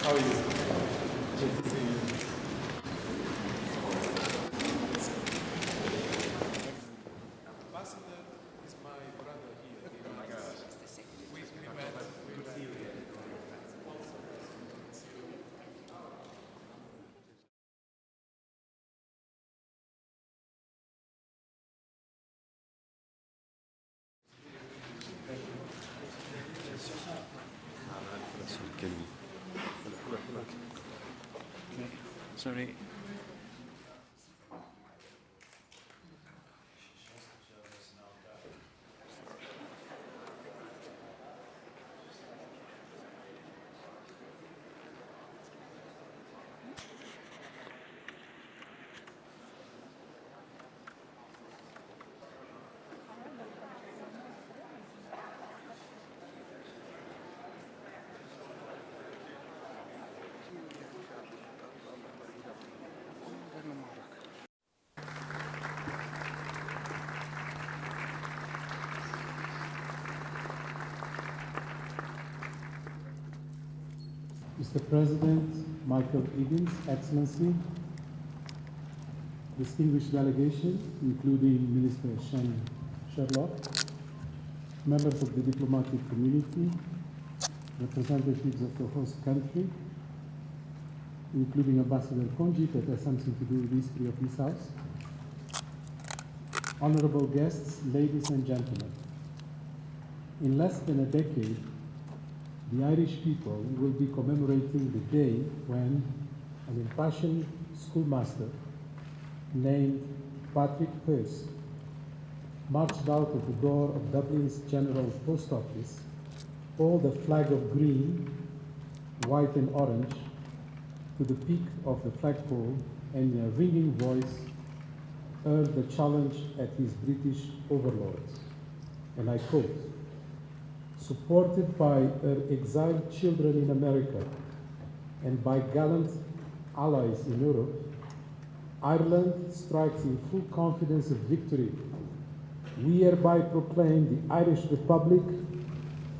How are you? Good to see you. Ambassador is my brother here. Oh my gosh. We met. Good to see you again. Sorry. Mr. President, Michael Higgins, Excellency, distinguished delegation, including Minister Sherlock, members of the diplomatic community, representatives of the host country, including Ambassador Konji, that has something to do with the history of this house, honorable guests, ladies and gentlemen. In less than a decade, the Irish people will be commemorating the day when an impassioned schoolmaster named Patrick Pearse marched out of the door of Dublin's General Post Office, hauled a flag of green, white and orange to the peak of the flagpole, and in a ringing voice urged the challenge at his British overlords. And I quote, "Supported by her exiled children in America and by gallant allies in Europe, Ireland strikes in full confidence of victory. We hereby proclaim the Irish Republic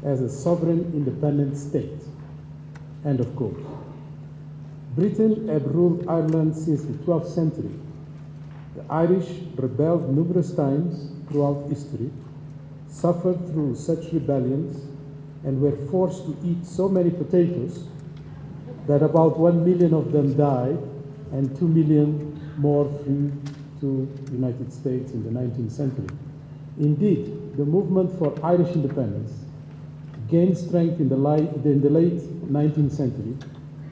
as a sovereign independent state." End of quote. Britain had ruled Ireland since the 12th century. The Irish rebelled numerous times throughout history, suffered through such rebellions, and were forced to eat so many potatoes that about 1 million of them died and 2 million more flew to the United States in the 19th century. Indeed, the movement for Irish independence gained strength in the late 19th century,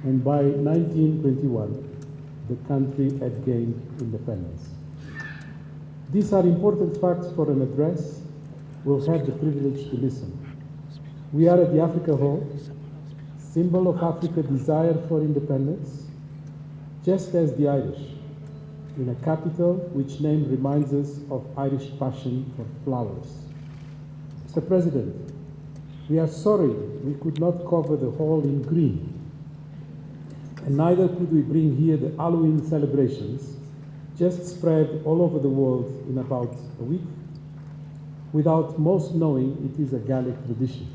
and by 1921, the country had gained independence. These are important facts for an address we'll have the privilege to listen. We are at the Africa Hall, symbol of Africa's desire for independence, just as the Irish, in a capital which name reminds us of Irish passion for flowers. Mr. President, we are sorry we could not cover the hall in green, and neither could we bring here the Halloween celebrations, just spread all over the world in about a week, without most knowing it is a Gaelic tradition.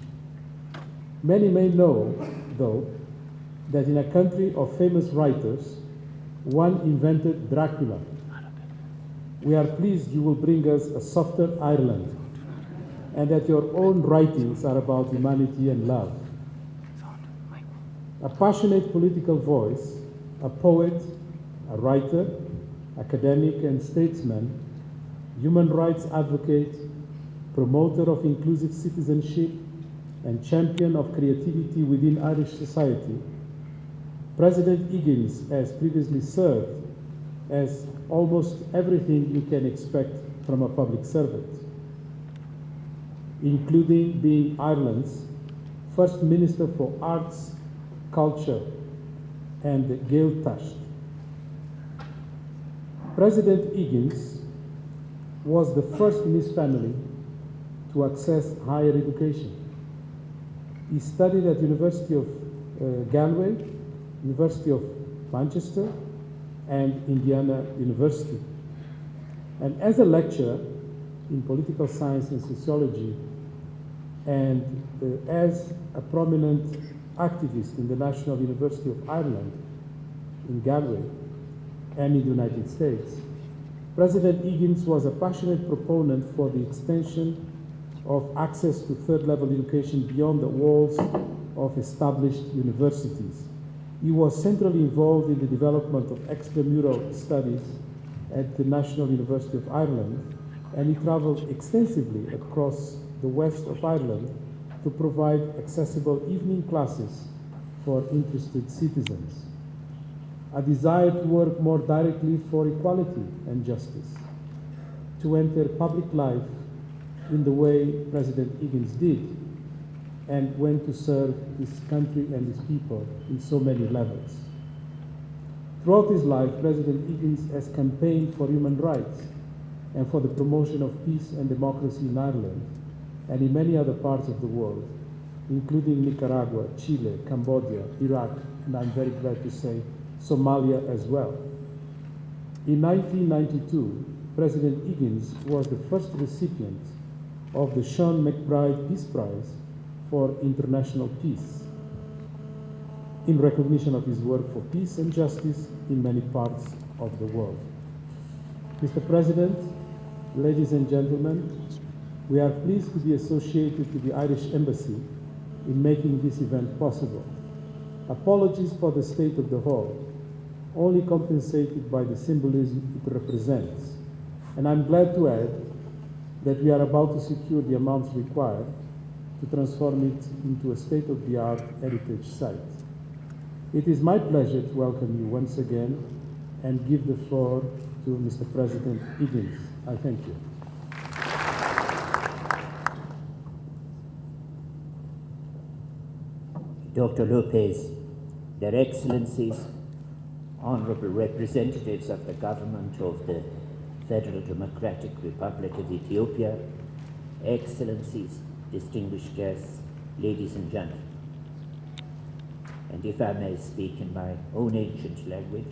Many may know, though, that in a country of famous writers, one invented Dracula. We are pleased you will bring us a softer Ireland, and that your own writings are about humanity and love. A passionate political voice, a poet, a writer, academic and statesman, human rights advocate, promoter of inclusive citizenship, and champion of creativity within Irish society, President Higgins has previously served as almost everything you can expect from a public servant, including being Ireland's First Minister for Arts, Culture, and Gaeltacht. President Higgins was the first in his family to access higher education. He studied at University of Galway, University of Manchester, and Indiana University. And as a lecturer in political science and sociology, and as a prominent activist in the National University of Ireland in Galway and in the United States, President Higgins was a passionate proponent for the extension of access to third-level education beyond the walls of established universities. He was centrally involved in the development of extramural studies at the National University of Ireland, and he traveled extensively across the west of Ireland to provide accessible evening classes for interested citizens. A desire to work more directly for equality and justice, to enter public life in the way President Higgins did, and went to serve his country and his people in so many levels. Throughout his life, President Higgins has campaigned for human rights and for the promotion of peace and democracy in Ireland and in many other parts of the world, including Nicaragua, Chile, Cambodia, Iraq, and I'm very glad to say, Somalia as well. In 1992, President Higgins was the first recipient of the Sean McBride Peace Prize for International Peace, in recognition of his work for peace and justice in many parts of the world. Mr. President, ladies and gentlemen, we are pleased to be associated to the Irish Embassy in making this event possible. Apologies for the state of the hall, only compensated by the symbolism it represents. And I'm glad to add that we are about to secure the amounts required to transform it into a state-of-the-art heritage site. It is my pleasure to welcome you once again and give the floor to Mr. President Higgins. I thank you. Dr. Lopez, Their Excellencies, Honourable Representatives of the Government of the Federal Democratic Republic of Ethiopia, Excellencies, distinguished guests, ladies and gentlemen. And if I may speak in my own ancient language,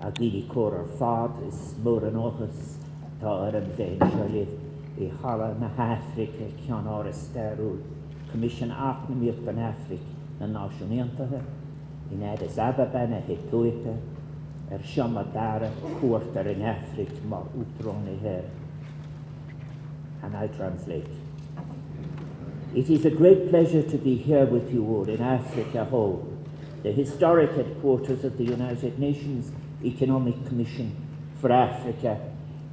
Agili Kor Fad is Moranochus Ta Aram Vein Shalif, E Hala Mahafrika Kianar Starul, Commission Aknamir Ban Afrika, and Nationaltaha, in Addis Ababa, na Hetoita, Shamadara, Quarter in Africa, Mar Utrone here. And I translate. It is a great pleasure to be here with you all in Africa Hall, the historic headquarters of the United Nations Economic Commission for Africa,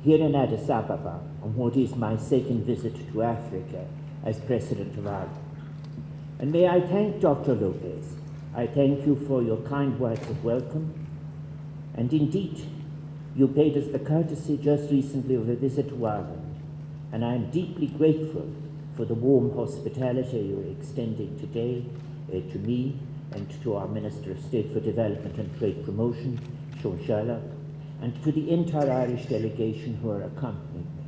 here in Addis Ababa, on what is my second visit to Africa as President of Ireland. And may I thank Dr. Lopez. I thank you for your kind words of welcome. And indeed, you paid us the courtesy just recently of a visit to Ireland, and I am deeply grateful for the warm hospitality you are extending today to me and to our Minister of State for Development and Trade Promotion, Sean Sherlock, and to the entire Irish delegation who are accompanying me.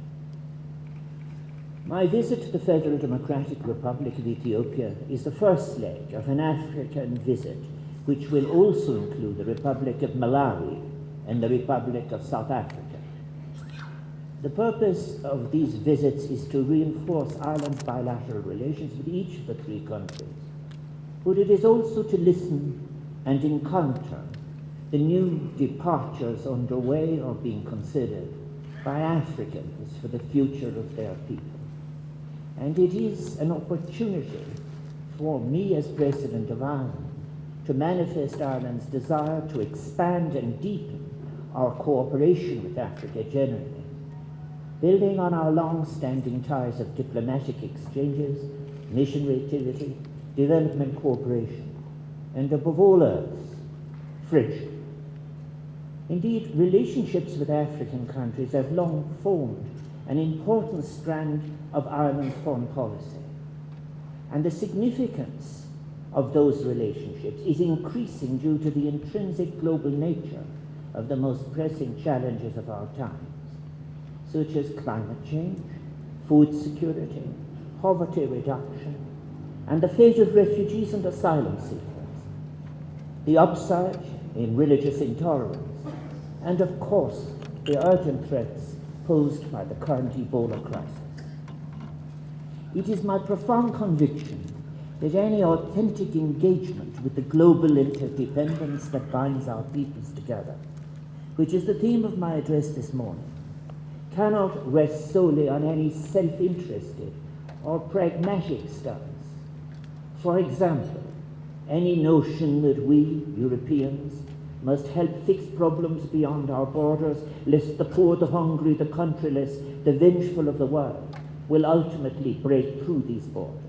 My visit to the Federal Democratic Republic of Ethiopia is the first leg of an African visit which will also include the Republic of Malawi and the Republic of South Africa. The purpose of these visits is to reinforce Ireland's bilateral relations with each of the three countries, but it is also to listen and encounter the new departures underway or being considered by Africans for the future of their people. And it is an opportunity for me as President of Ireland to manifest Ireland's desire to expand and deepen our cooperation with Africa generally, building on our long-standing ties of diplomatic exchanges, missionary activity, development cooperation, and above all else, friendship. Indeed, relationships with African countries have long formed an important strand of Ireland's foreign policy, and the significance of those relationships is increasing due to the intrinsic global nature of the most pressing challenges of our times, such as climate change, food security, poverty reduction, and the fate of refugees and asylum seekers, the upsurge in religious intolerance, and of course the urgent threats posed by the current Ebola crisis. It is my profound conviction that any authentic engagement with the global interdependence that binds our peoples together, which is the theme of my address this morning, cannot rest solely on any self-interested or pragmatic stance. For example, any notion that we, Europeans, must help fix problems beyond our borders, lest the poor, the hungry, the countryless, the vengeful of the world will ultimately break through these borders.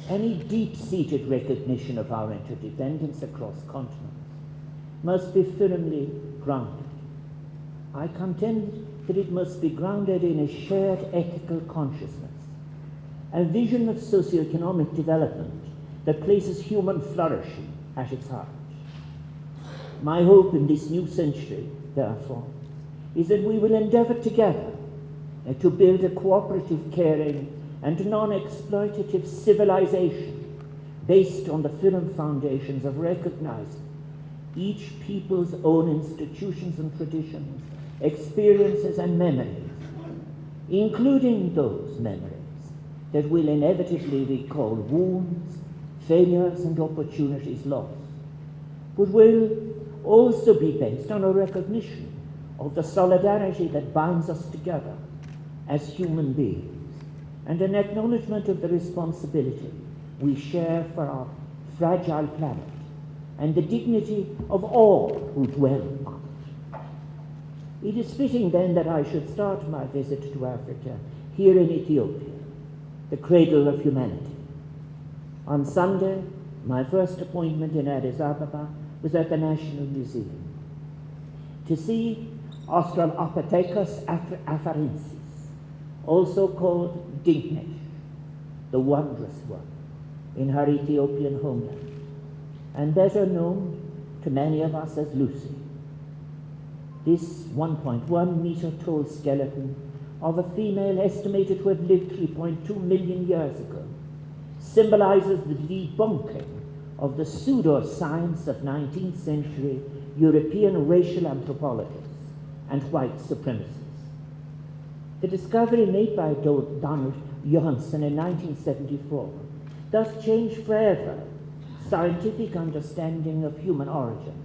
Any deep-seated recognition of our interdependence across continents must be firmly grounded. I contend that it must be grounded in a shared ethical consciousness, a vision of socioeconomic development that places human flourishing at its heart. My hope in this new century, therefore, is that we will endeavour together to build a cooperative, caring, and non-exploitative civilization based on the firm foundations of recognizing each people's own institutions and traditions, experiences and memories, including those memories that will inevitably recall wounds, failures and opportunities lost, but will also be based on a recognition of the solidarity that binds us together as human beings, and an acknowledgement of the responsibility we share for our fragile planet and the dignity of all who dwell on it. It is fitting then that I should start my visit to Africa here in Ethiopia, the cradle of humanity. On Sunday, my first appointment in Addis Ababa was at the National Museum to see Australopithecus afarensis, also called Dinknesh, the wondrous one, in her Ethiopian homeland, and better known to many of us as Lucy. This 1.1 meter tall skeleton of a female estimated to have lived 3.2 million years ago symbolizes the debunking of the pseudoscience of 19th century European racial anthropologists and white supremacists. The discovery made by Donald Johanson in 1974 thus changed forever scientific understanding of human origins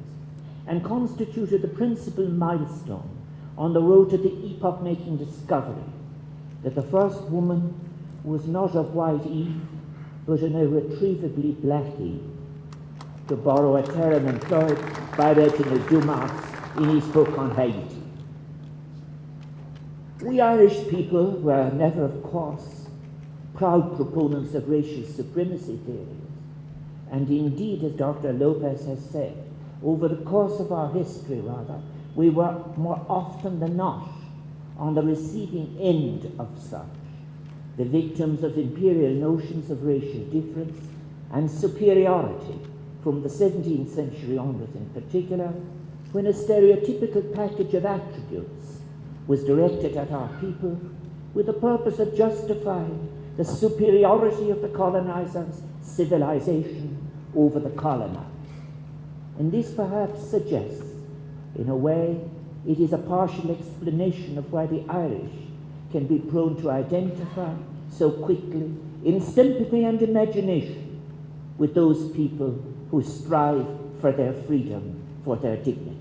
and constituted the principal milestone on the road to the epoch-making discovery that the first woman was not a white Eve, but an irretrievably black Eve, to borrow a term employed by Reginald Dumas in his book on Haiti. We Irish people were never, of course, proud proponents of racial supremacy theories, and indeed, as Dr. Lopez has said, over the course of our history, we were more often than not on the receiving end of such, the victims of imperial notions of racial difference and superiority from the 17th century onwards in particular, when a stereotypical package of attributes was directed at our people with the purpose of justifying the superiority of the colonizer's civilization over the colonized. And this perhaps suggests, in a way, it is a partial explanation of why the Irish can be prone to identify so quickly, in sympathy and imagination, with those people who strive for their freedom, for their dignity.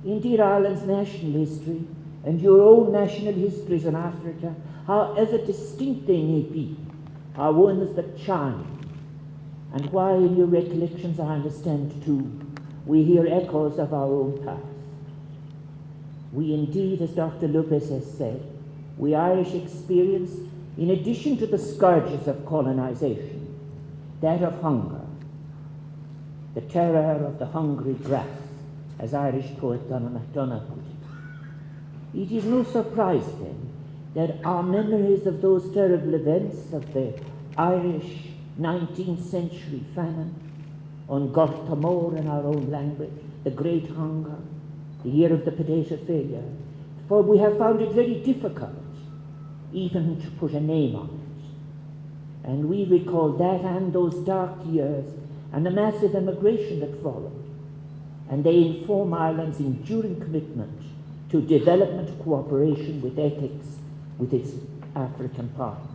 Indeed, Ireland's national history and your own national histories in Africa, however distinct they may be, are ones that chime. And why, in your recollections, I understand too, we hear echoes of our own past. We indeed, as Dr. Lopez has said, we Irish experience, in addition to the scourges of colonization, that of hunger, the terror of the hungry grass, as Irish poet Donna MacDonagh put it. It is no surprise then that our memories of those terrible events of the Irish 19th century famine, on Gortamore in our own language, the Great Hunger, the year of the potato failure, for we have found it very difficult even to put a name on it. And we recall that and those dark years and the massive emigration that followed. And they inform Ireland's enduring commitment to development cooperation with ethics with its African partners.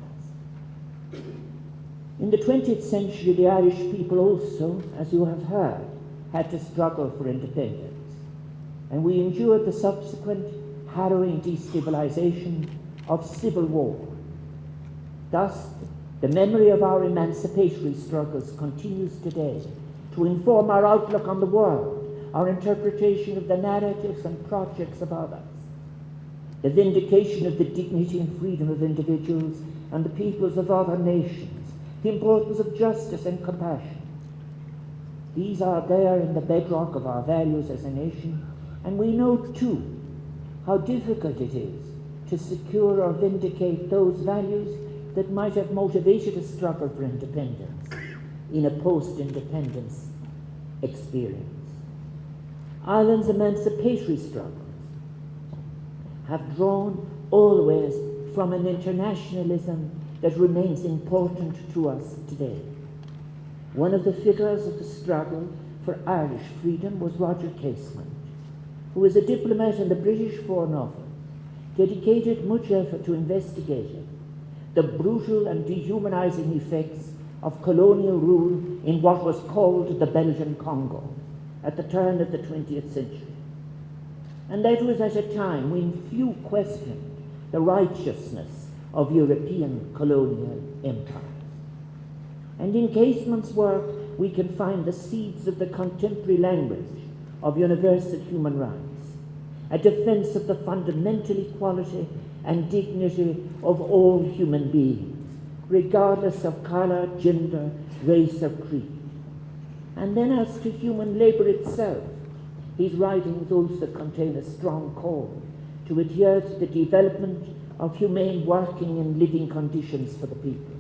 In the 20th century, the Irish people also, as you have heard, had to struggle for independence. And we endured the subsequent harrowing destabilization of civil war. Thus, the memory of our emancipatory struggles continues today to inform our outlook on the world, our interpretation of the narratives and projects of others, the vindication of the dignity and freedom of individuals and the peoples of other nations, the importance of justice and compassion. These are there in the bedrock of our values as a nation, and we know too how difficult it is to secure or vindicate those values that might have motivated a struggle for independence in a post-independence experience. Ireland's emancipatory struggles have drawn always from an internationalism that remains important to us today. One of the figures of the struggle for Irish freedom was Roger Casement, who was a diplomat in the British Foreign Office, dedicated much effort to investigating the brutal and dehumanizing effects of colonial rule in what was called the Belgian Congo at the turn of the 20th century. And that was at a time when few questioned the righteousness of European colonial empires. And in Casement's work, we can find the seeds of the contemporary language of universal human rights, a defense of the fundamental equality and dignity of all human beings, regardless of color, gender, race, or creed. And then as to human labor itself, his writings also contain a strong call to adhere to the development of humane working and living conditions for the people.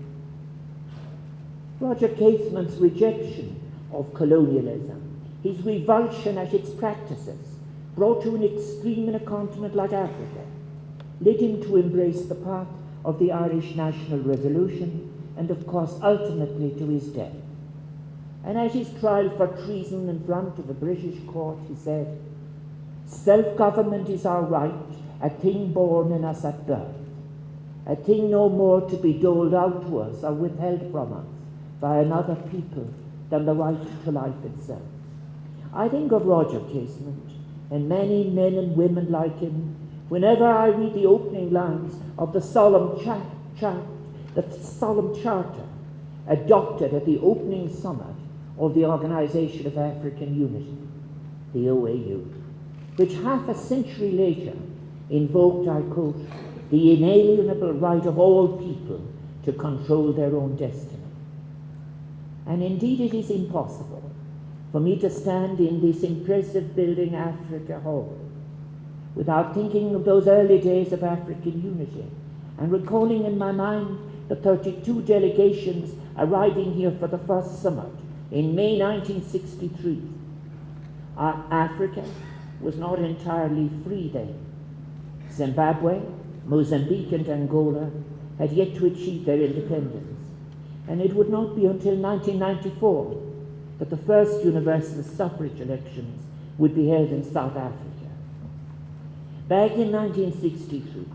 Roger Casement's rejection of colonialism, his revulsion at its practices, brought to an extreme in a continent like Africa, led him to embrace the path of the Irish National Revolution and, of course, ultimately to his death. And at his trial for treason in front of a British court, he said, "Self-government is our right, a thing born in us at birth, a thing no more to be doled out to us or withheld from us by another people than the right to life itself." I think of Roger Casement and many men and women like him whenever I read the opening lines of the solemn charter adopted at the opening summit of the Organization of African Unity, the OAU, which half a century later invoked, I quote, "the inalienable right of all people to control their own destiny." And indeed it is impossible for me to stand in this impressive building, Africa Hall, without thinking of those early days of African unity and recalling in my mind the 32 delegations arriving here for the first summit in May 1963. Africa was not entirely free then. Zimbabwe, Mozambique, and Angola had yet to achieve their independence, and it would not be until 1994 that the first universal suffrage elections would be held in South Africa. Back in 1963,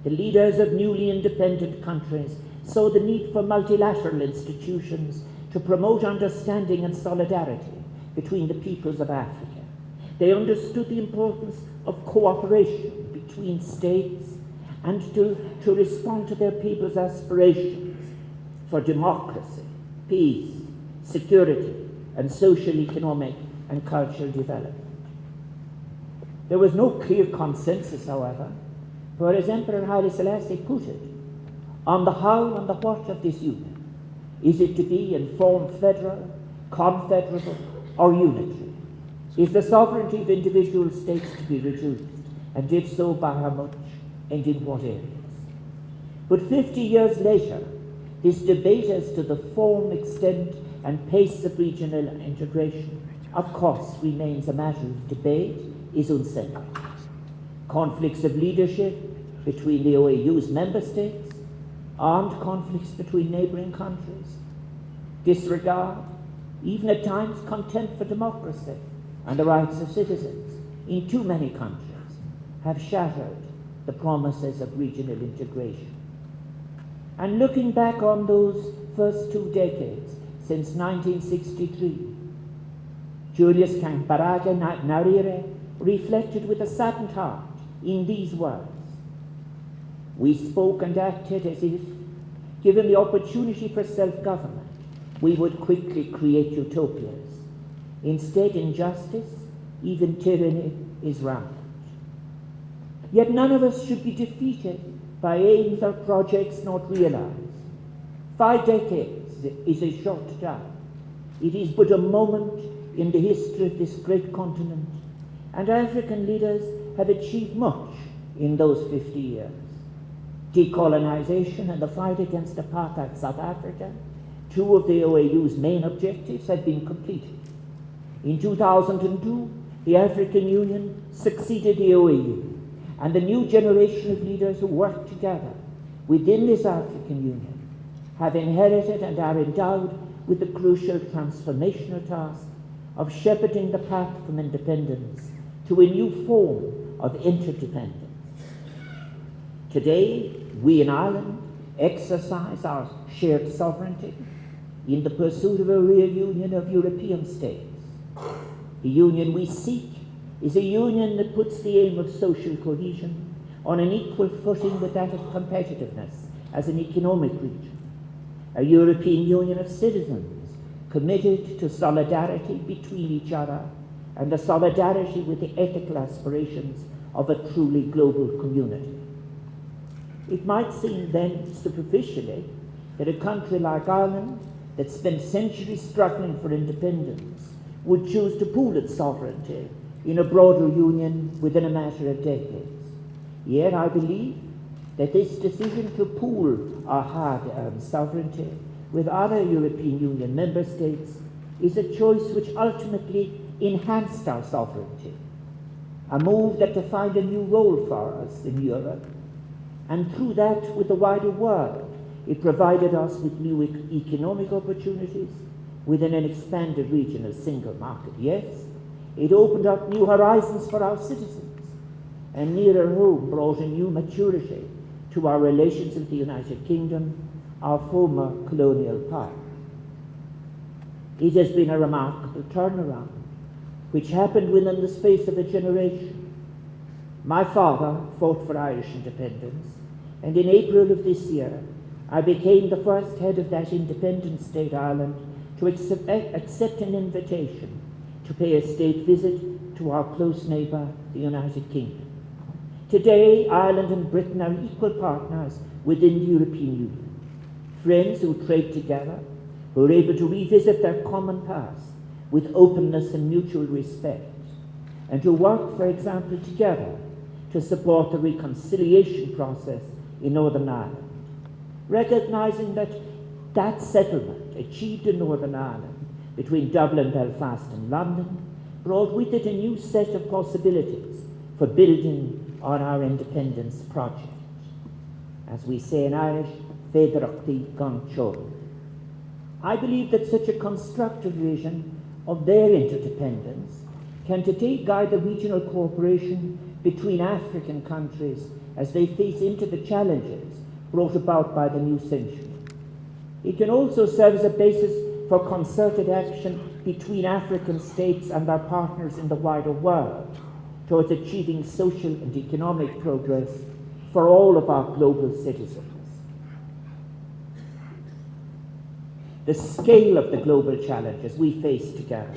the leaders of newly independent countries saw the need for multilateral institutions to promote understanding and solidarity between the peoples of Africa. They understood the importance of cooperation between states and to respond to their people's aspirations for democracy, peace, security, and social, economic, and cultural development. There was no clear consensus, however, for as Emperor Haile Selassie put it, on the how and the what of this union. Is it to be in form federal, confederal, or unitary? Is the sovereignty of individual states to be reduced, and if so, by how much, and in what areas? But 50 years later, this debate as to the form, extent, and pace of regional integration, of course, remains a matter of debate, is unsettled. Conflicts of leadership between the OAU's member states, armed conflicts between neighbouring countries, disregard, even at times contempt for democracy and the rights of citizens in too many countries have shattered the promises of regional integration. And looking back on those first 2 decades since 1963. Julius Camparaga Narire reflected with a saddened heart in these words: "We spoke and acted as if, given the opportunity for self-government, we would quickly create utopias. Instead, injustice, even tyranny, is rampant. Yet none of us should be defeated by aims or projects not realized. 5 decades is a short time. It is but a moment in the history of this great continent, and African leaders have achieved much in those 50 years. Decolonization and the fight against apartheid South Africa, 2 of the OAU's main objectives, have been completed. In 2002, the African Union succeeded the OAU, and the new generation of leaders who work together within this African Union have inherited and are endowed with the crucial transformational task of shepherding the path from independence to a new form of interdependence. Today, we in Ireland exercise our shared sovereignty in the pursuit of a real union of European states. The union we seek is a union that puts the aim of social cohesion on an equal footing with that of competitiveness as an economic region. A European Union of citizens committed to solidarity between each other and the solidarity with the ethical aspirations of a truly global community. It might seem then superficially that a country like Ireland that spent centuries struggling for independence would choose to pool its sovereignty in a broader union within a matter of decades. Yet I believe that this decision to pool our hard-earned sovereignty with other European Union member states is a choice which ultimately enhanced our sovereignty, a move that defined a new role for us in Europe, and through that with the wider world. It provided us with new economic opportunities within an expanded regional single market. Yes, it opened up new horizons for our citizens, and nearer home brought a new maturity to our relations with the United Kingdom, our former colonial power. It has been a remarkable turnaround, which happened within the space of a generation. My father fought for Irish independence, and in April of this year, I became the first head of that independent state, Ireland, to accept an invitation to pay a state visit to our close neighbour, the United Kingdom. Today, Ireland and Britain are equal partners within the European Union, friends who trade together, who are able to revisit their common past with openness and mutual respect, and to work, for example, together to support the reconciliation process in Northern Ireland, recognising that that settlement achieved in Northern Ireland between Dublin, Belfast and London brought with it a new set of possibilities for building on our independence project. As we say in Irish, Féideartacht gan Ceol. I believe that such a constructive vision of their interdependence can today guide the regional cooperation between African countries as they face into the challenges brought about by the new century. It can also serve as a basis for concerted action between African states and their partners in the wider world towards achieving social and economic progress for all of our global citizens. The scale of the global challenges we face together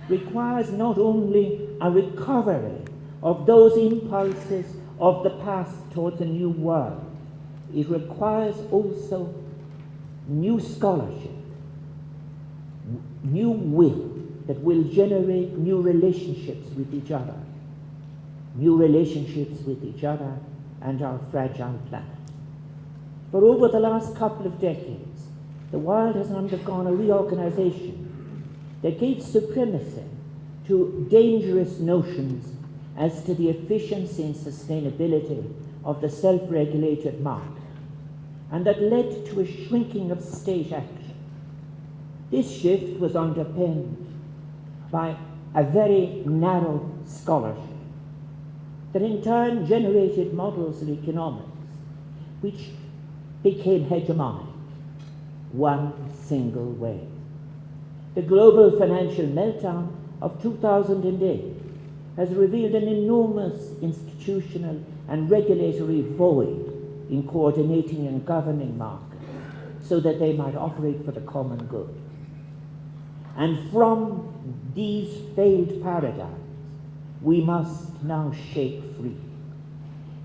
requires not only a recovery of those impulses of the past towards a new world, it requires also new scholarship, new will that will generate new relationships with each other and our fragile planet. For over the last couple of decades, the world has undergone a reorganization that gave supremacy to dangerous notions as to the efficiency and sustainability of the self-regulated market, and that led to a shrinking of state action. This shift was underpinned by a very narrow scholarship that in turn generated models of economics which became hegemonic, one single way. The global financial meltdown of 2008 has revealed an enormous institutional and regulatory void in coordinating and governing markets so that they might operate for the common good. And from these failed paradigms, we must now shake free.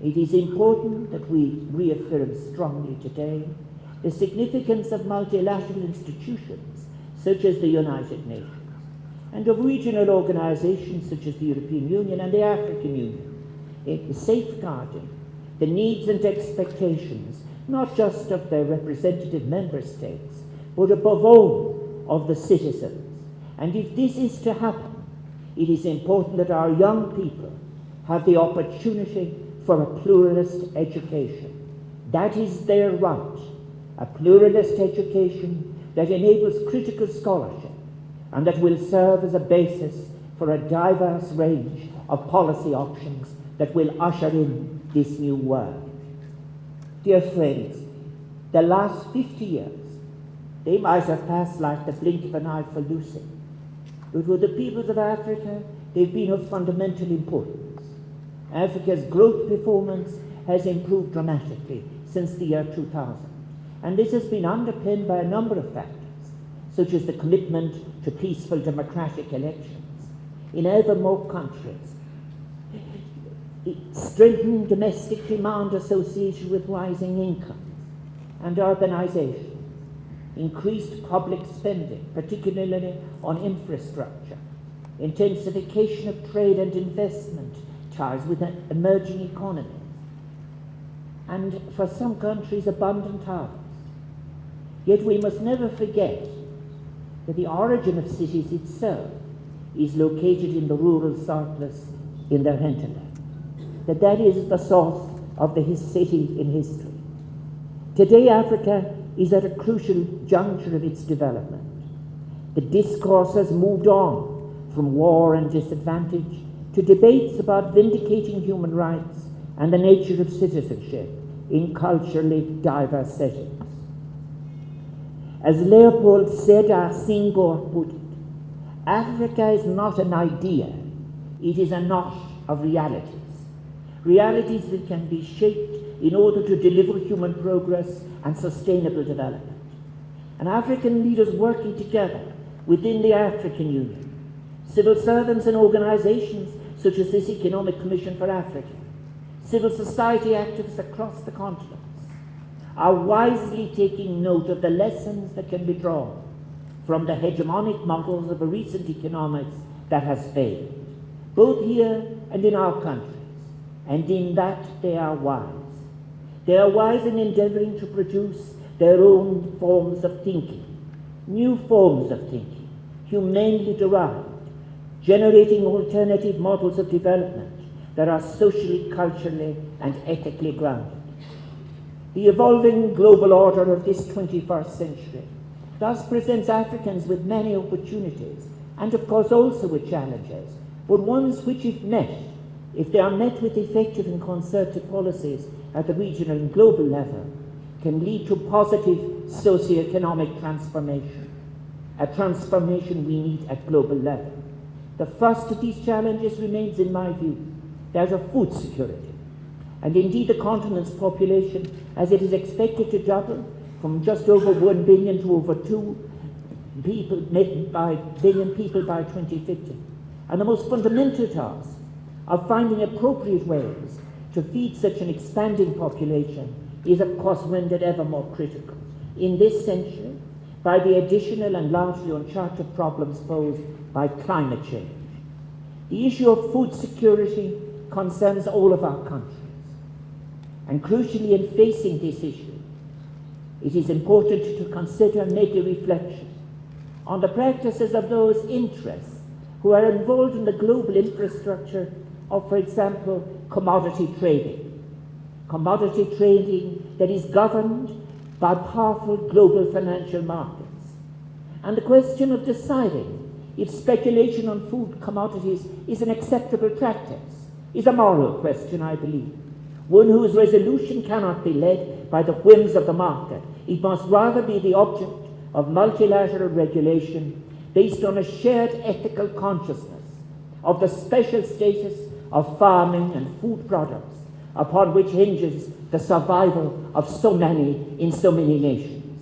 It is important that we reaffirm strongly today the significance of multilateral institutions such as the United Nations and of regional organizations such as the European Union and the African Union in safeguarding the needs and expectations not just of their representative member states, but above all of the citizens. And if this is to happen, it is important that our young people have the opportunity for a pluralist education. That is their right, a pluralist education that enables critical scholarship and that will serve as a basis for a diverse range of policy options that will usher in this new world. Dear friends, the last 50 years, they might have passed like the blink of an eye for Lucy, but for the peoples of Africa, they've been of fundamental importance. Africa's growth performance has improved dramatically since the year 2000, and this has been underpinned by a number of factors, such as the commitment to peaceful democratic elections in ever more countries, strengthening domestic demand associated with rising incomes and urbanization, increased public spending, particularly on infrastructure, intensification of trade and investment ties with emerging economies, and for some countries, abundant harvests. Yet we must never forget that the origin of cities itself is located in the rural surplus in their hinterland, that is the source of the city in history. Today, Africa is at a crucial juncture of its development. The discourse has moved on from war and disadvantage to debates about vindicating human rights and the nature of citizenship in culturally diverse settings. As Leopold Sédar Senghor put it, Africa is not an idea, it is a knot of realities. Realities that can be shaped in order to deliver human progress and sustainable development. And African leaders working together within the African Union, civil servants and organizations such as this Economic Commission for Africa, civil society activists across the continents, are wisely taking note of the lessons that can be drawn from the hegemonic models of a recent economics that has failed, both here and in our countries, and in that they are wise. They are wise in endeavoring to produce their own forms of thinking, new forms of thinking, humanely derived, generating alternative models of development that are socially, culturally, and ethically grounded. The evolving global order of this 21st century thus presents Africans with many opportunities, and of course also with challenges, but ones which, if they are met with effective and concerted policies at the regional and global level, can lead to positive socio-economic transformation, a transformation we need at global level. The first of these challenges remains, in my view, that of food security. And indeed the continent's population, as it is expected to double from just over 1 billion to over 2 billion people by 2050. And the most fundamental task of finding appropriate ways to feed such an expanding population is of course rendered ever more critical in this century by the additional and largely uncharted problems posed by climate change. The issue of food security concerns all of our countries. And crucially, in facing this issue, it is important to consider and make a reflection on the practices of those interests who are involved in the global infrastructure of, for example, commodity trading. Commodity trading that is governed by powerful global financial markets. And the question of deciding if speculation on food commodities is an acceptable practice is a moral question, I believe. One whose resolution cannot be led by the whims of the market. It must rather be the object of multilateral regulation based on a shared ethical consciousness of the special status of farming and food products upon which hinges the survival of so many in so many nations.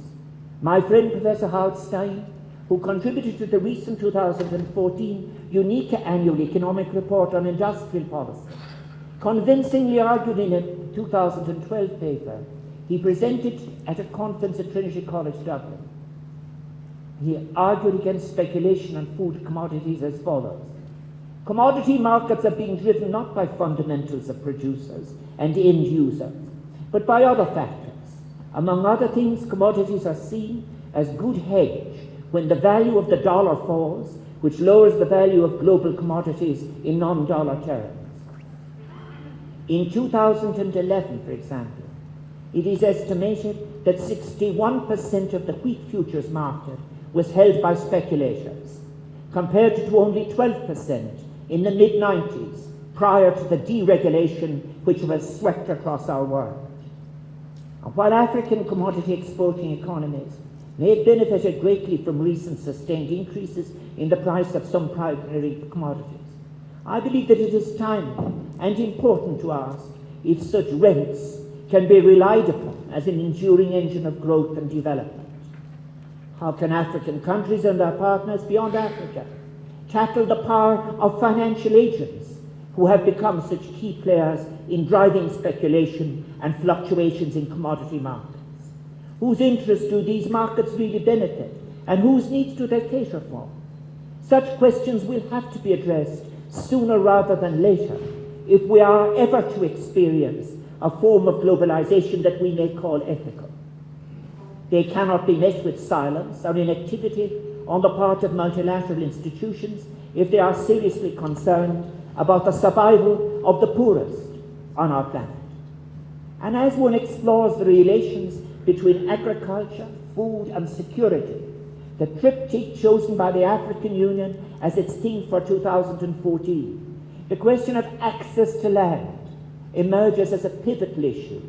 My friend Professor Howard Stein, who contributed to the recent 2014 UNECA Annual Economic Report on Industrial Policy, convincingly argued in a 2012 paper he presented at a conference at Trinity College Dublin. He argued against speculation on food commodities as follows. Commodity markets are being driven not by fundamentals of producers and end users, but by other factors. Among other things, commodities are seen as good hedge when the value of the dollar falls, which lowers the value of global commodities in non-dollar terms. In 2011, for example, it is estimated that 61% of the wheat futures market was held by speculators, compared to only 12% in the mid-90s, prior to the deregulation which was swept across our world. And while African commodity exporting economies may have benefited greatly from recent sustained increases in the price of some primary commodities, I believe that it is timely and important to ask if such rents can be relied upon as an enduring engine of growth and development. How can African countries and our partners beyond Africa tackle the power of financial agents who have become such key players in driving speculation and fluctuations in commodity markets? Whose interests do these markets really benefit, and whose needs do they cater for? Such questions will have to be addressed sooner rather than later if we are ever to experience a form of globalization that we may call ethical. They cannot be met with silence or inactivity on the part of multilateral institutions if they are seriously concerned about the survival of the poorest on our planet. And as one explores the relations between agriculture, food, and security, the triptych chosen by the African Union as its theme for 2014, the question of access to land emerges as a pivotal issue,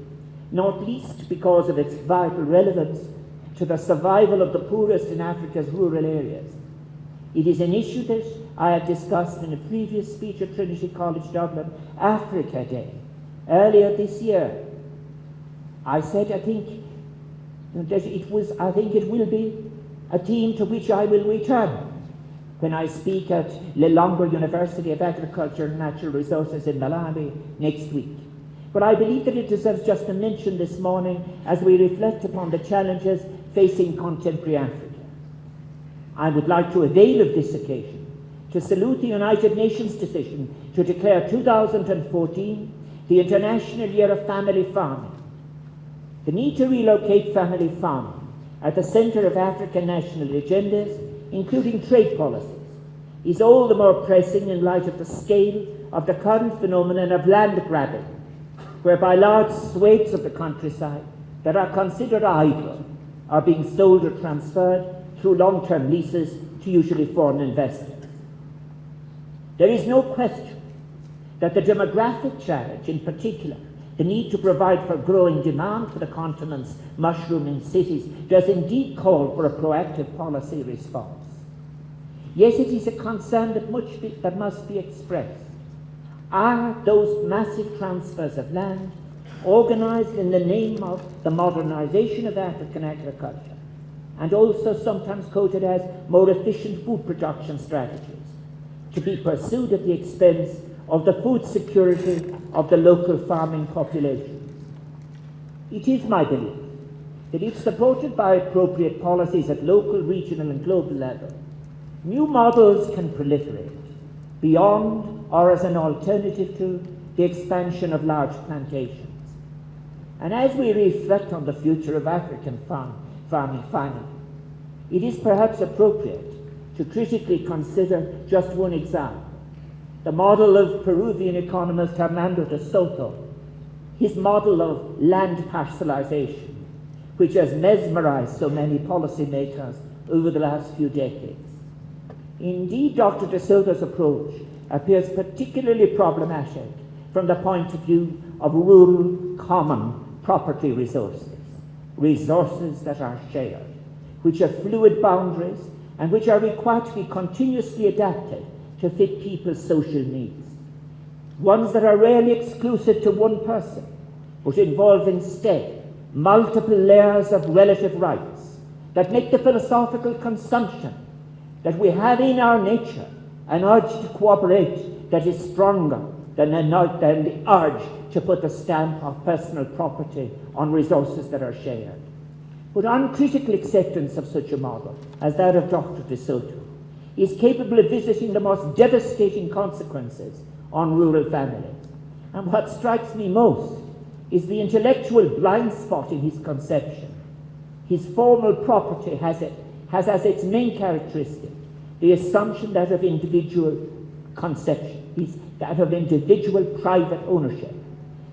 not least because of its vital relevance to the survival of the poorest in Africa's rural areas. It is an issue that I had discussed in a previous speech at Trinity College Dublin, Africa Day, earlier this year. I said I think it will be a theme to which I will return when I speak at Lilongwe University of Agriculture and Natural Resources in Malawi next week. But I believe that it deserves just a mention this morning as we reflect upon the challenges facing contemporary Africa. I would like to avail of this occasion to salute the United Nations decision to declare 2014 the International Year of Family Farming. The need to relocate family farming at the center of African national agendas, including trade policies, is all the more pressing in light of the scale of the current phenomenon of land grabbing, whereby large swathes of the countryside that are considered idle are being sold or transferred through long-term leases to usually foreign investors. There is no question that the demographic challenge, in particular, the need to provide for growing demand for the continent's mushrooming cities, does indeed call for a proactive policy response. Yes, it is a concern that must be expressed. Are those massive transfers of land organized in the name of the modernization of African agriculture, and also sometimes quoted as more efficient food production strategies, to be pursued at the expense of the food security of the local farming populations? It is my belief that if supported by appropriate policies at local, regional, and global level, new models can proliferate beyond or as an alternative to the expansion of large plantations. And as we reflect on the future of African farming finally, it is perhaps appropriate to critically consider just one example, the model of Peruvian economist Hernando de Soto, his model of land parcelization, which has mesmerized so many policymakers over the last few decades. Indeed, Dr. de Soto's approach appears particularly problematic from the point of view of rural common property resources, resources that are shared, which have fluid boundaries and which are required to be continuously adapted to fit people's social needs. Ones that are rarely exclusive to one person, but involve instead multiple layers of relative rights that make the philosophical consumption that we have in our nature an urge to cooperate that is stronger than the urge to put the stamp of personal property on resources that are shared. But uncritical acceptance of such a model, as that of Dr. De Soto, is capable of visiting the most devastating consequences on rural families. And what strikes me most is the intellectual blind spot in his conception. His formal property has as its main characteristic the assumption that of individual conception, that of individual private ownership.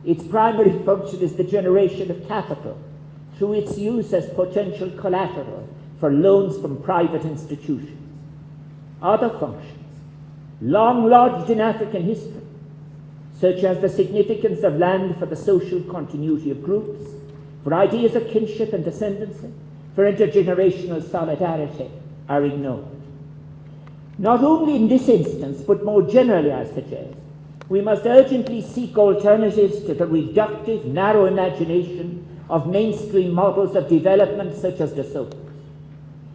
Its primary function is the generation of capital through its use as potential collateral for loans from private institutions. Other functions, long lodged in African history, such as the significance of land for the social continuity of groups, for ideas of kinship and descendancy, for intergenerational solidarity, are ignored. Not only in this instance, but more generally, I suggest, we must urgently seek alternatives to the reductive, narrow imagination of mainstream models of development such as De Soto's.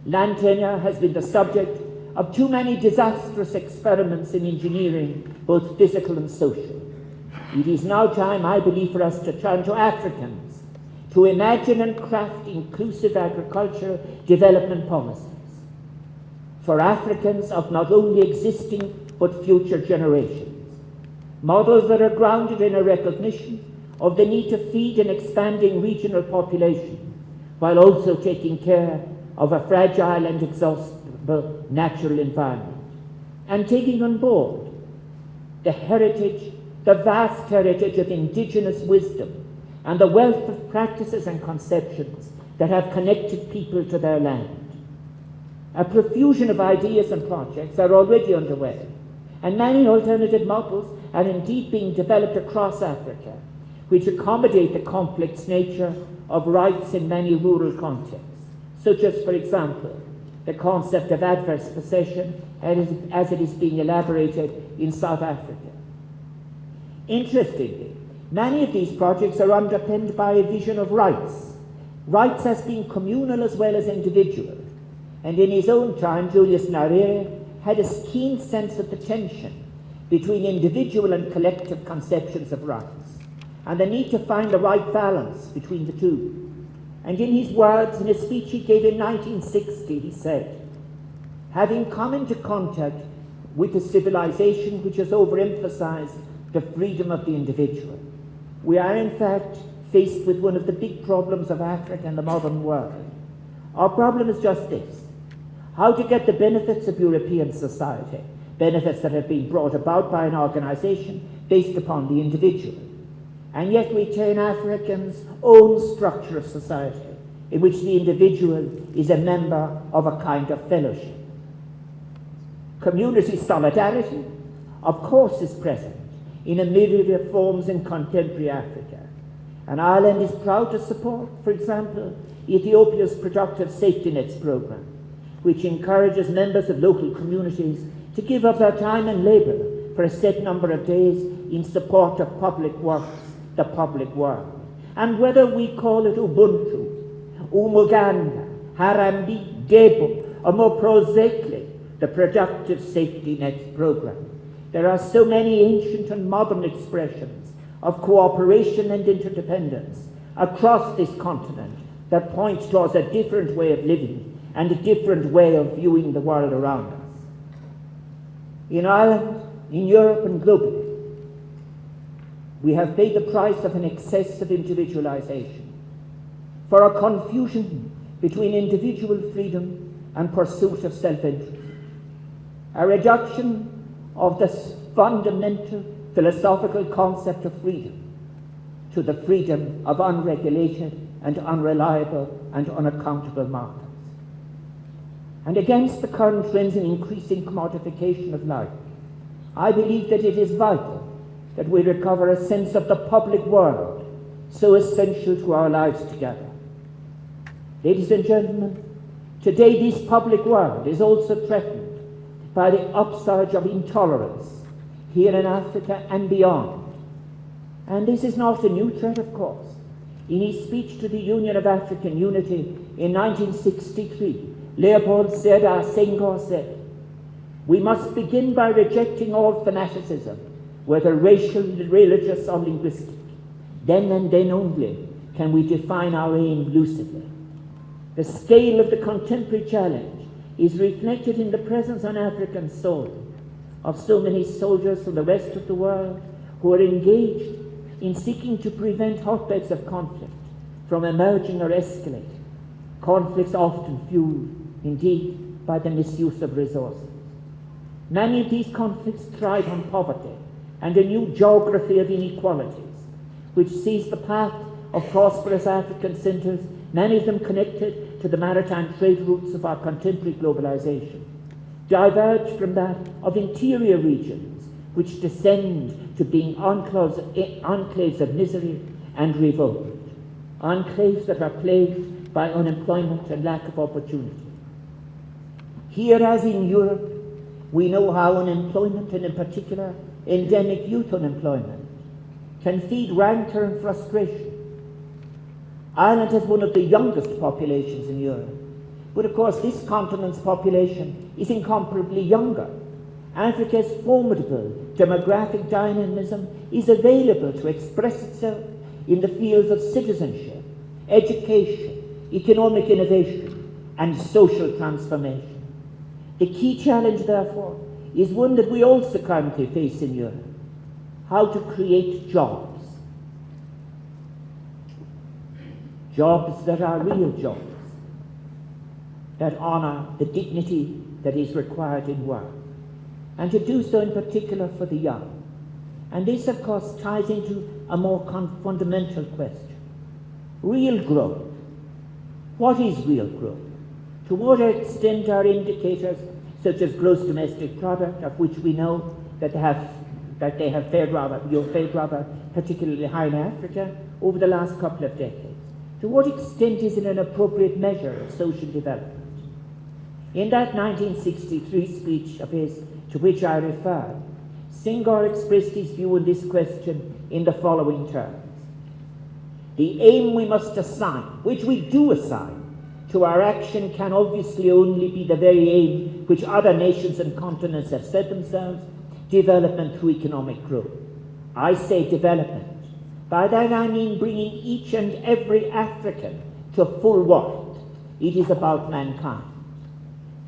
Land tenure has been the subject of too many disastrous experiments in engineering, both physical and social. It is now time, I believe, for us to turn to Africans to imagine and craft inclusive agricultural development policies for Africans of not only existing but future generations. Models that are grounded in a recognition of the need to feed an expanding regional population while also taking care of a fragile and exhaustible natural environment, and taking on board the heritage, the vast heritage of indigenous wisdom and the wealth of practices and conceptions that have connected people to their land. A profusion of ideas and projects are already underway, and many alternative models are indeed being developed across Africa, which accommodate the complex nature of rights in many rural contexts, such as, for example, the concept of adverse possession as it is being elaborated in South Africa. Interestingly, many of these projects are underpinned by a vision of rights as being communal as well as individual. And in his own time, Julius Nyerere had a keen sense of the tension between individual and collective conceptions of rights, and the need to find the right balance between the two. And in his words, in a speech he gave in 1960, he said, "Having come into contact with a civilization which has overemphasized the freedom of the individual, we are in fact faced with one of the big problems of Africa and the modern world. Our problem is just this: how to get the benefits of European society, benefits that have been brought about by an organization based upon the individual, and yet retain Africans' own structure of society, in which the individual is a member of a kind of fellowship. Community solidarity, of course, is present in a myriad of forms in contemporary Africa, and Ireland is proud to support, for example, Ethiopia's Productive Safety Nets program, which encourages members of local communities to give of their time and labour for a set number of days in support of public works, the public world. And whether we call it Ubuntu, Umuganda, Harambe, Gebo, or more prosaically, the Productive Safety Nets program, there are so many ancient and modern expressions of cooperation and interdependence across this continent that point towards a different way of living and a different way of viewing the world around us. In Ireland, in Europe, and globally, we have paid the price of an excess of individualization, for a confusion between individual freedom and pursuit of self-interest, a reduction of this fundamental philosophical concept of freedom to the freedom of unregulated and unreliable and unaccountable markets. And against the current trends in increasing commodification of life, I believe that it is vital that we recover a sense of the public world, so essential to our lives together. Ladies and gentlemen, Today, this public world is also threatened by the upsurge of intolerance here in Africa and beyond. And this is not a new threat, of course. In his speech to the Union of African Unity in 1963, Leopold Sédar Senghor said, "We must begin by rejecting all fanaticism, whether racial, religious, or linguistic. Then and then only can we define our aim lucidly." The scale of the contemporary challenge is reflected in the presence on African soil of so many soldiers from the rest of the world who are engaged in seeking to prevent hotbeds of conflict from emerging or escalating, conflicts often fueled, indeed, by the misuse of resources. Many of these conflicts thrive on poverty and a new geography of inequalities, which sees the path of prosperous African centres, many of them connected to the maritime trade routes of our contemporary globalization, diverge from that of interior regions, which descend to being enclaves of misery and revolt, enclaves that are plagued by unemployment and lack of opportunity. Here, as in Europe, we know how unemployment, and in particular endemic youth unemployment, can feed rancor and frustration. Ireland has one of the youngest populations in Europe, but of course this continent's population is incomparably younger. Africa's formidable demographic dynamism is available to express itself in the fields of citizenship, education, economic innovation, and social transformation. The key challenge, therefore, is one that we also currently face in Europe: how to create jobs. Jobs that are real jobs, that honour the dignity that is required in work, and to do so in particular for the young. And this, of course, ties into a more fundamental question. Real growth. What is real growth? To what extent are indicators such as gross domestic product, of which we know that they have fared rather particularly high in Africa over the last couple of decades, to what extent is it an appropriate measure of social development? In that 1963 speech of his, to which I referred, Senghor expressed his view on this question in the following terms: "The aim we must assign, which we do assign, to our action can obviously only be the very aim which other nations and continents have set themselves: development through economic growth. I say development. By that I mean bringing each and every African to full worth. It is about mankind."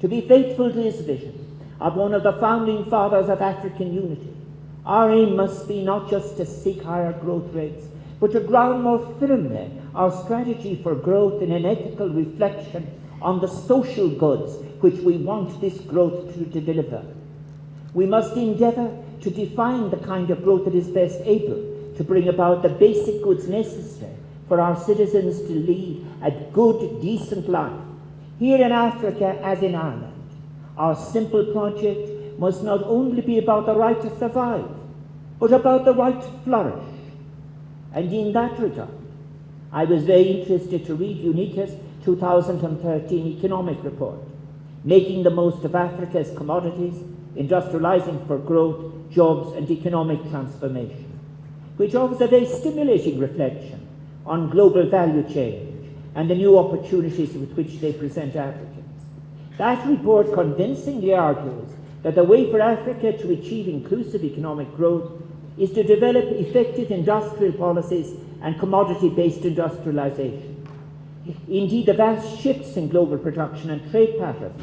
To be faithful to this vision of one of the founding fathers of African unity, our aim must be not just to seek higher growth rates, but to ground more firmly our strategy for growth in an ethical reflection on the social goods which we want this growth to deliver. We must endeavour to define the kind of growth that is best able to bring about the basic goods necessary for our citizens to lead a good, decent life. Here in Africa, as in Ireland, our simple project must not only be about the right to survive, but about the right to flourish. And in that regard, I was very interested to read UNECA's 2013 economic report, Making the Most of Africa's Commodities, Industrializing for Growth, Jobs and Economic Transformation, which offers a very stimulating reflection on global value change and the new opportunities with which they present Africans. That report convincingly argues that the way for Africa to achieve inclusive economic growth is to develop effective industrial policies and commodity-based industrialization. Indeed, the vast shifts in global production and trade patterns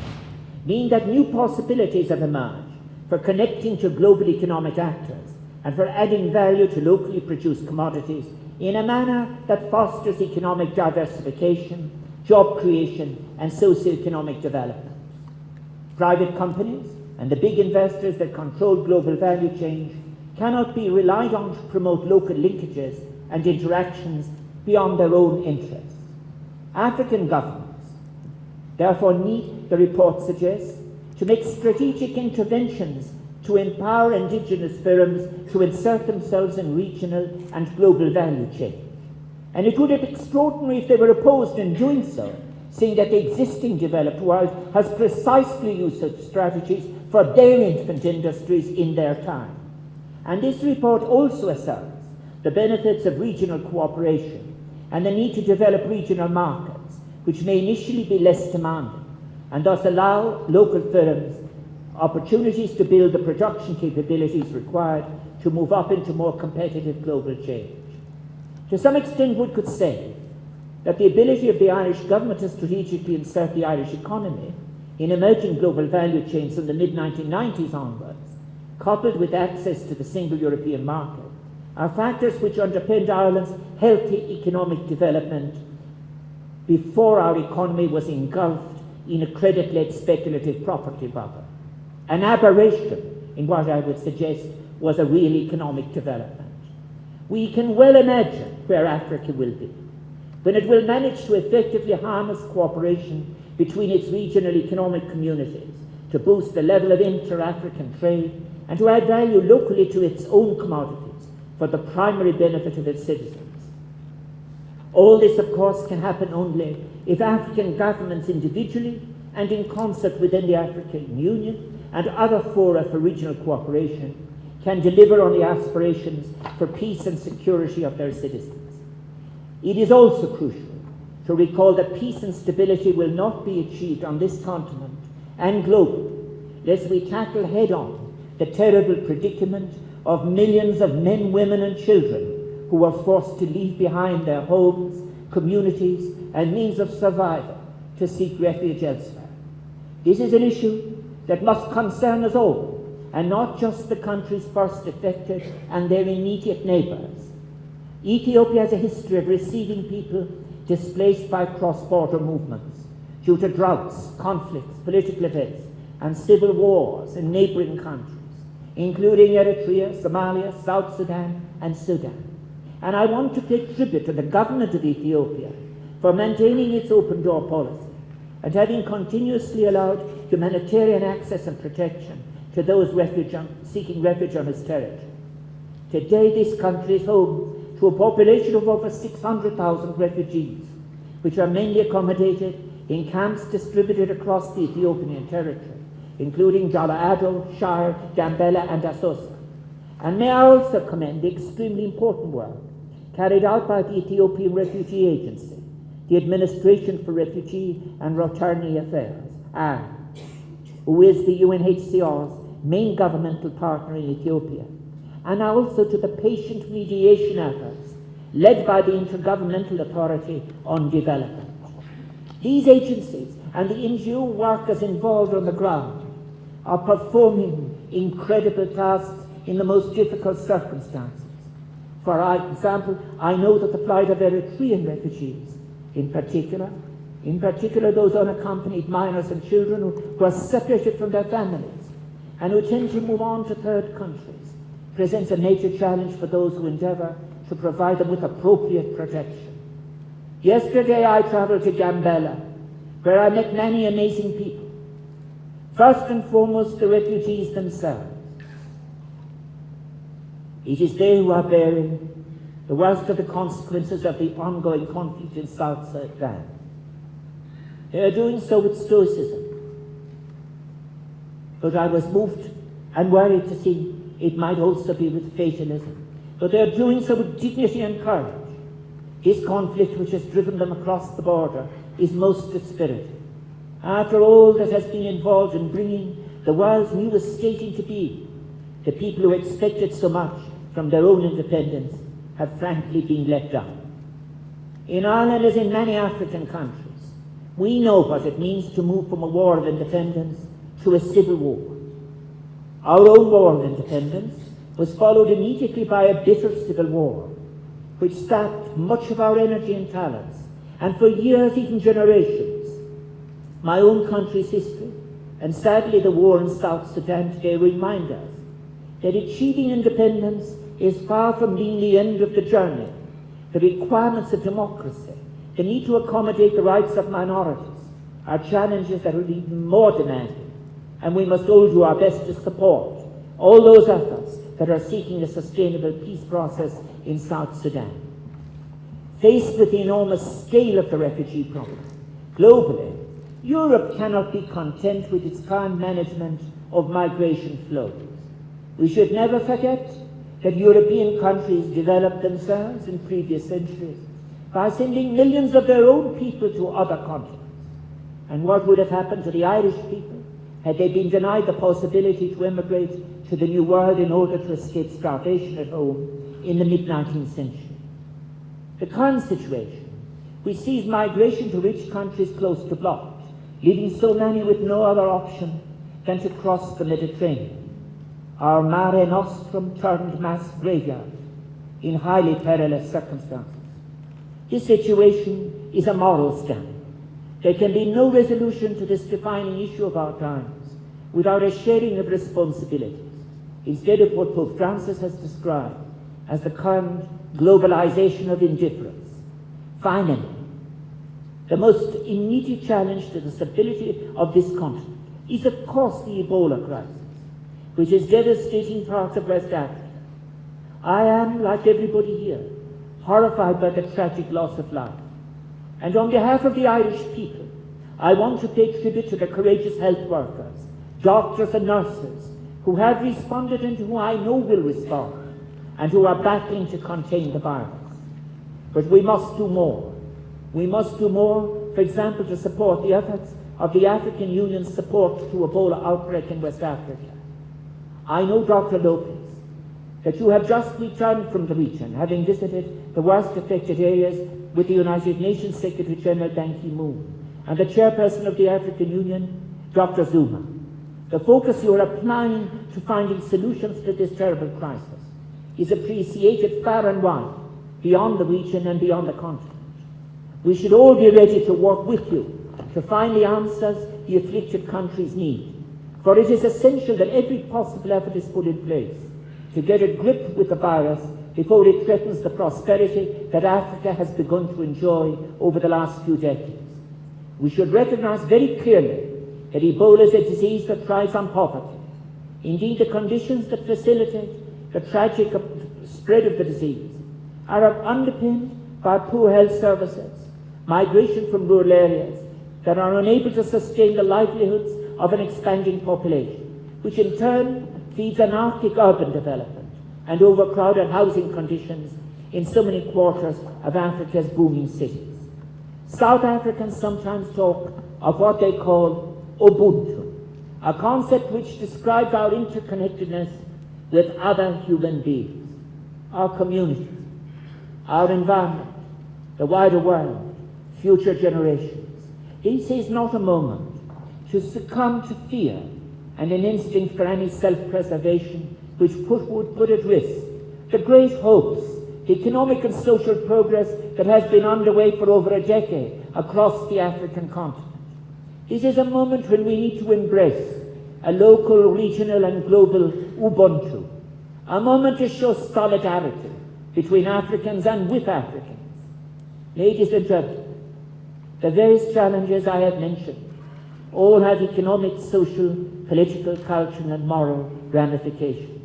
mean that new possibilities have emerged for connecting to global economic actors and for adding value to locally produced commodities in a manner that fosters economic diversification, job creation, and socio-economic development. Private companies and the big investors that control global value chain cannot be relied on to promote local linkages and interactions beyond their own interests. African governments therefore need, the report suggests, to make strategic interventions to empower indigenous firms to insert themselves in regional and global value chain. And it would be extraordinary if they were opposed in doing so, seeing that the existing developed world has precisely used such strategies for their infant industries in their time. And this report also asserts the benefits of regional cooperation and the need to develop regional markets, which may initially be less demanding, and thus allow local firms opportunities to build the production capabilities required to move up into more competitive global change. To some extent, one could say that the ability of the Irish government to strategically insert the Irish economy in emerging global value chains from the mid-1990s onwards, coupled with access to the single European market, are factors which underpinned Ireland's healthy economic development before our economy was engulfed in a credit-led speculative property bubble. An aberration in what I would suggest was a real economic development. We can well imagine where Africa will be, when it will manage to effectively harness cooperation between its regional economic communities to boost the level of inter-African trade and to add value locally to its own commodities for the primary benefit of its citizens. All this, of course, can happen only if African governments individually and in concert within the African Union and other fora for regional cooperation can deliver on the aspirations for peace and security of their citizens. It is also crucial to recall that peace and stability will not be achieved on this continent and globally lest we tackle head-on the terrible predicament of millions of men, women and children who are forced to leave behind their homes, communities and means of survival to seek refuge elsewhere. This is an issue that must concern us all, and not just the countries first affected and their immediate neighbours. Ethiopia has a history of receiving people displaced by cross-border movements due to droughts, conflicts, political events, and civil wars in neighbouring countries, including Eritrea, Somalia, South Sudan, and Sudan. And I want to pay tribute to the government of Ethiopia for maintaining its open door policy and having continuously allowed humanitarian access and protection to those seeking refuge on its territory. Today, this country is home to a population of over 600,000 refugees, which are mainly accommodated in camps distributed across the Ethiopian territory, including Jalado, Shire, Gambela, and Asosa. And may I also commend the extremely important work carried out by the Ethiopian Refugee Agency, the Administration for Refugee and Returnee Affairs, who is the UNHCR's main governmental partner in Ethiopia, and also to the patient mediation efforts led by the Intergovernmental Authority on Development. These agencies and the NGO workers involved on the ground are performing incredible tasks in the most difficult circumstances. For example, I know that the plight of Eritrean refugees, in particular those unaccompanied minors and children who are separated from their families and who tend to move on to third countries, presents a major challenge for those who endeavour to provide them with appropriate protection. Yesterday I travelled to Gambela, where I met many amazing people. First and foremost, the refugees themselves. It is they who are bearing the worst of the consequences of the ongoing conflict in South Sudan. They are doing so with stoicism. But I was moved and worried to see it might also be with fatalism. But they are doing so with dignity and courage. This conflict which has driven them across the border is most dispiriting. After all that has been involved in bringing the world's newest state into being, the people who expected so much from their own independence have frankly been let down. In Ireland, as in many African countries, we know what it means to move from a war of independence to a civil war. Our own war of independence was followed immediately by a bitter civil war, which sapped much of our energy and talents, and for years, even generations. My own country's history, and sadly the war in South Sudan today, remind us that achieving independence is far from being the end of the journey. The requirements of democracy, the need to accommodate the rights of minorities, are challenges that are even more demanding, and we must all do our best to support all those efforts that are seeking a sustainable peace process in South Sudan. Faced with the enormous scale of the refugee problem, Globally, Europe cannot be content with its current management of migration flows. We should never forget that European countries developed themselves in previous centuries by sending millions of their own people to other continents. And what would have happened to the Irish people had they been denied the possibility to emigrate to the New World in order to escape starvation at home in the mid-19th century? The current situation, which sees migration to rich countries close to blocked, leaving so many with no other option than to cross the Mediterranean. Our Mare Nostrum turned mass graveyard in highly perilous circumstances. This situation is a moral scandal. There can be no resolution to this defining issue of our times without a sharing of responsibilities, instead of what Pope Francis has described as the current globalization of indifference. Finally, the most immediate challenge to the stability of this continent is, of course, the Ebola crisis, which is devastating parts of West Africa. I am, like everybody here, horrified by the tragic loss of life. And on behalf of the Irish people, I want to pay tribute to the courageous health workers, doctors and nurses who have responded and who I know will respond, and who are battling to contain the virus. But we must do more. We must do more, for example, to support the efforts of the African Union's support to Ebola outbreak in West Africa. I know, Dr. Lopez, that you have just returned from the region, having visited the worst affected areas with the United Nations Secretary General Ban Ki-moon and the chairperson of the African Union, Dr. Zuma. The focus you are applying to finding solutions to this terrible crisis is appreciated far and wide, beyond the region and beyond the continent. We should all be ready to work with you to find the answers the afflicted countries need, for it is essential that every possible effort is put in place to get a grip with the virus before it threatens the prosperity that Africa has begun to enjoy over the last few decades. We should recognize very clearly that Ebola is a disease that thrives on poverty. Indeed, the conditions that facilitate the tragic spread of the disease are underpinned by poor health services, migration from rural areas that are unable to sustain the livelihoods of an expanding population, which in turn feeds anarchic urban development and overcrowded housing conditions in so many quarters of Africa's booming cities. South Africans sometimes talk of what they call Ubuntu, a concept which describes our interconnectedness with other human beings, our communities, our environment, the wider world, future generations. This is not a moment to succumb to fear and an instinct for any self-preservation which would put at risk the great hopes, the economic and social progress that has been underway for over a decade across the African continent. This is a moment when we need to embrace a local, regional and global Ubuntu, a moment to show solidarity between Africans and with Africans. Ladies and gentlemen, the various challenges I have mentioned all have economic, social, political, cultural and moral ramifications.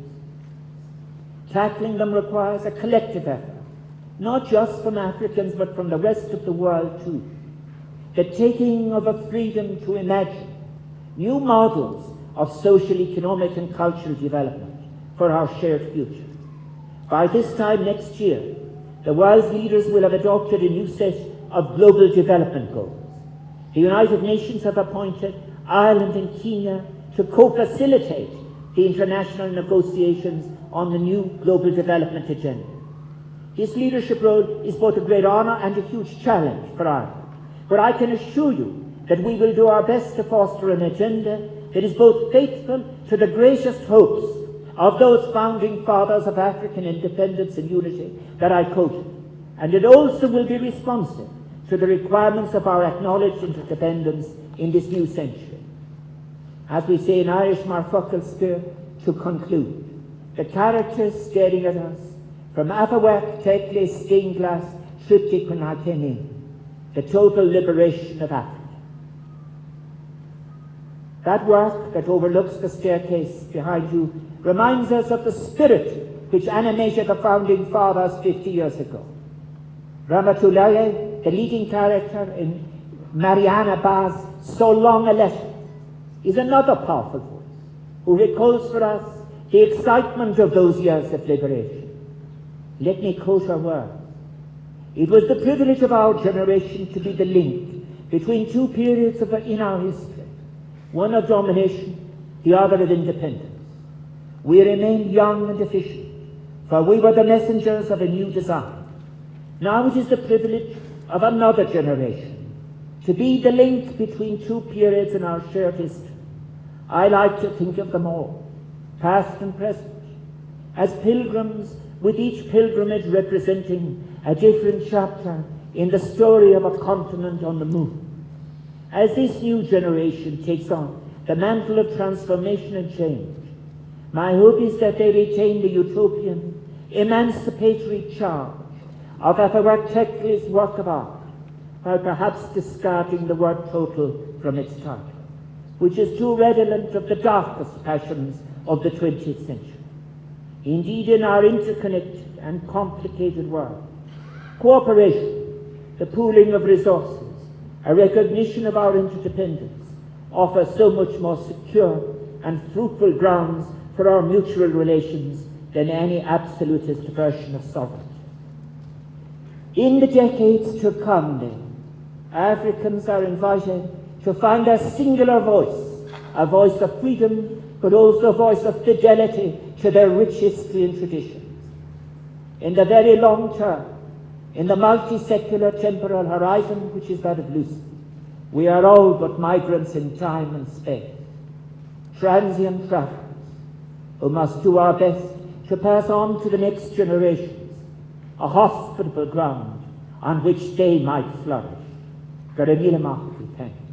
Tackling them requires a collective effort, not just from Africans but from the rest of the world too. The taking of a freedom to imagine new models of social, economic and cultural development for our shared future. By this time next year, the world's leaders will have adopted a new set of global development goals. The United Nations have appointed Ireland and Kenya to co-facilitate the international negotiations on the new global development agenda. This leadership role is both a great honour and a huge challenge for Ireland, but I can assure you that we will do our best to foster an agenda that is both faithful to the greatest hopes of those founding fathers of African independence and unity that I quoted, and it also will be responsive to the requirements of our acknowledged interdependence in this new century. As we say in Irish, Marfuckle Spear, to conclude, the characters staring at us from Afawak, Tekle, Stainglass, Triptych and Hakene, the total liberation of Africa. That work that overlooks the staircase behind you reminds us of the spirit which animated the founding fathers 50 years ago. Ramatullahi, the leading character in Mariana Baz so long a letter, is another powerful voice who recalls for us the excitement of those years of liberation. Let me quote her words. It was the privilege of our generation to be the link between two periods in our history, one of domination, the other of independence. We remained young and efficient, for we were the messengers of a new design. Now it is the privilege of another generation to be the link between two periods in our shared history. I like to think of them all, past and present, as pilgrims, with each pilgrimage representing a different chapter in the story of a continent on the move. As this new generation takes on the mantle of transformation and change, my hope is that they retain the utopian, emancipatory charge of a Verteclis work of art, while perhaps discarding the word total from its title, which is too redolent of the darkest passions of the 20th century. Indeed, in our interconnected and complicated world, cooperation, the pooling of resources, a recognition of our interdependence, offer so much more secure and fruitful grounds for our mutual relations than any absolutist version of sovereignty. In the decades to come, then, Africans are invited to find a singular voice, a voice of freedom, but also a voice of fidelity to their rich history and traditions. In the very long term, in the multi-secular temporal horizon, which is that of Lucy, we are all but migrants in time and space, transient travelers who must do our best to pass on to the next generations a hospitable ground on which they might flourish. Thank you.